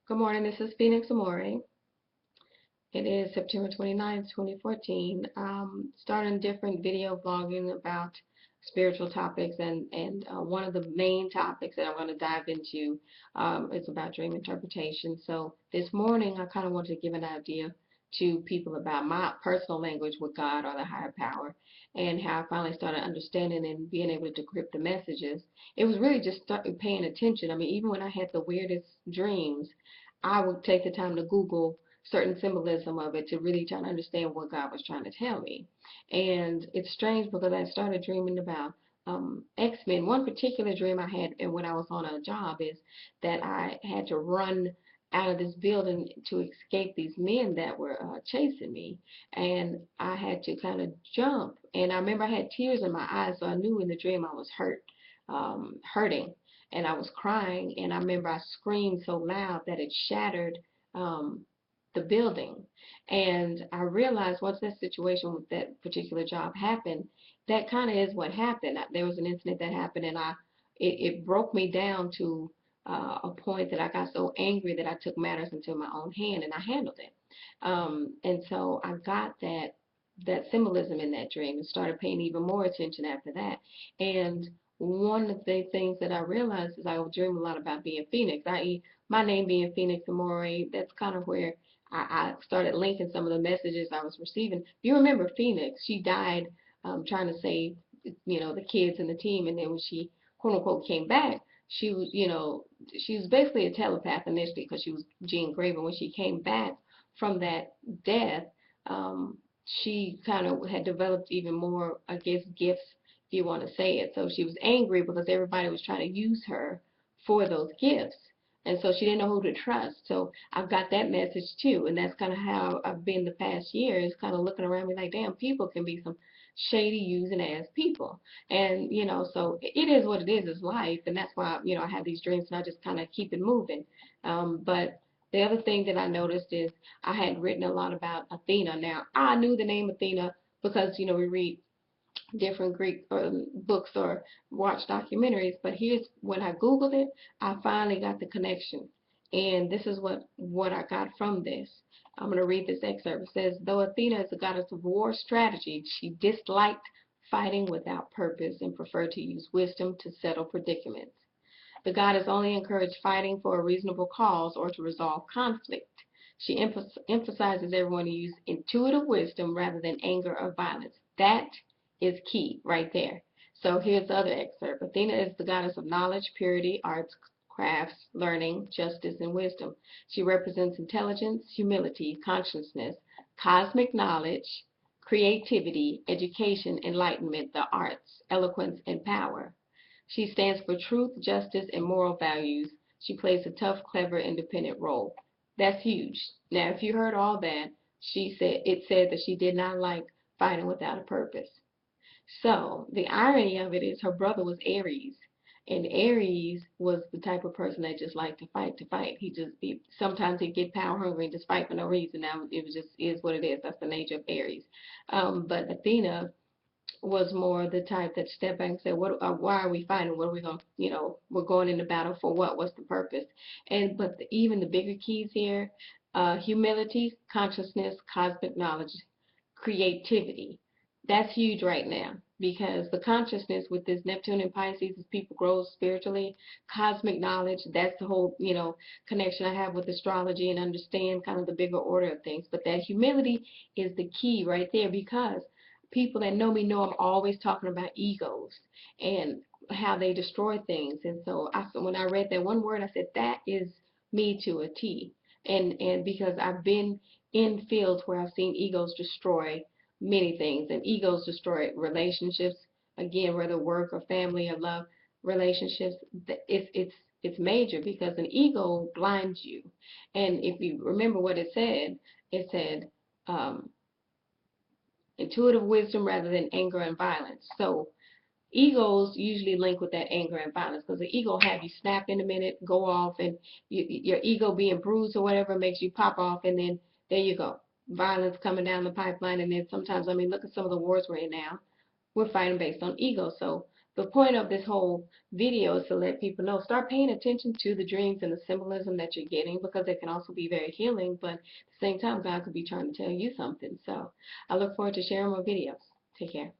Good morning, this is Phoenix Amore. It is September 29th, 2014. Starting different video vlogging about spiritual topics, and one of the main topics that I'm going to dive into is about dream interpretation. So this morning, I kind of wanted to give an idea to people about my personal language with God or the higher power, and how I finally started understanding and being able to decrypt the messages. It was really just starting paying attention. I mean, even when I had the weirdest dreams, I would take the time to Google certain symbolism of it to really try to understand what God was trying to tell me. And it's strange because I started dreaming about X-Men. One particular dream I had and when I was on a job is that I had to run out of this building to escape these men that were chasing me. And I had to kind of jump. And I remember I had tears in my eyes, so I knew in the dream I was hurting. And I was crying. And I remember I screamed so loud that it shattered um, the building. And I realized once that situation with that particular job happened, that kind of is what happened. There was an incident that happened, and it broke me down to a point that I got so angry that I took matters into my own hand and I handled it. And so I got that symbolism in that dream and started paying even more attention after that. And one of the things that I realized is I would dream a lot about being Phoenix, i.e., my name being Phoenix Amore. That's kind of where I started linking some of the messages I was receiving. If you remember Phoenix, she died trying to save, the kids and the team, and then when she quote unquote came back, she was, she was basically a telepath initially because she was Jean Grey, but when she came back from that death, she kind of had developed even more, I guess, gifts, if you want to say it. So she was angry because everybody was trying to use her for those gifts. And so she didn't know who to trust. So I've got that message too. And that's kind of how I've been the past year, is kind of looking around me like, damn, people can be some shady using ass people. And, so it is what it is. It's life. And that's why, I have these dreams and I just kind of keep it moving. But the other thing that I noticed is I had written a lot about Athena. Now, I knew the name Athena because, we read different Greek books or watch documentaries. But here's when I Googled it, I finally got the connection. And this is what I got from this. I'm going to read this excerpt. It says, though Athena is a goddess of war strategy, she disliked fighting without purpose and preferred to use wisdom to settle predicaments. The goddess only encouraged fighting for a reasonable cause or to resolve conflict. She emphasizes everyone to use intuitive wisdom rather than anger or violence. That is key right there. So here's the other excerpt. Athena is the goddess of knowledge, purity, arts, crafts, learning, justice, and wisdom. She represents intelligence, humility, consciousness, cosmic knowledge, creativity, education, enlightenment, the arts, eloquence, and power. She stands for truth, justice, and moral values. She plays a tough, clever, independent role. That's huge. Now, if you heard all that, it said that she did not like fighting without a purpose. So the irony of it is her brother was Aries, and Aries was the type of person that just liked to fight to fight. Sometimes he'd get power hungry and just fight for no reason. Now it was just is what it is. That's the nature of Aries. But Athena was more the type that stepped back and said, "What? Why are we fighting? What are we going? We're going into battle for what? What's the purpose?" Even the bigger keys here: humility, consciousness, cosmic knowledge, creativity. That's huge right now because the consciousness with this Neptune and Pisces, as people grow spiritually, cosmic knowledge. That's the whole connection I have with astrology and understand kind of the bigger order of things. But that humility is the key right there because people that know me know I'm always talking about egos and how they destroy things. And so when I read that one word, I said, that is me to a T. And because I've been in fields where I've seen egos destroy many things, and egos destroy relationships, again, whether work or family or love relationships. It's major because an ego blinds you. And if you remember what it said, um, intuitive wisdom rather than anger and violence. So egos usually link with that anger and violence because the ego have you snap in a minute, go off, and your ego being bruised or whatever makes you pop off, and then there you go. Violence coming down the pipeline, and then sometimes, I mean, look at some of the wars we're in now. We're fighting based on ego. So the point of this whole video is to let people know, start paying attention to the dreams and the symbolism that you're getting, because it can also be very healing, but at the same time, God could be trying to tell you something. So I look forward to sharing more videos. Take care.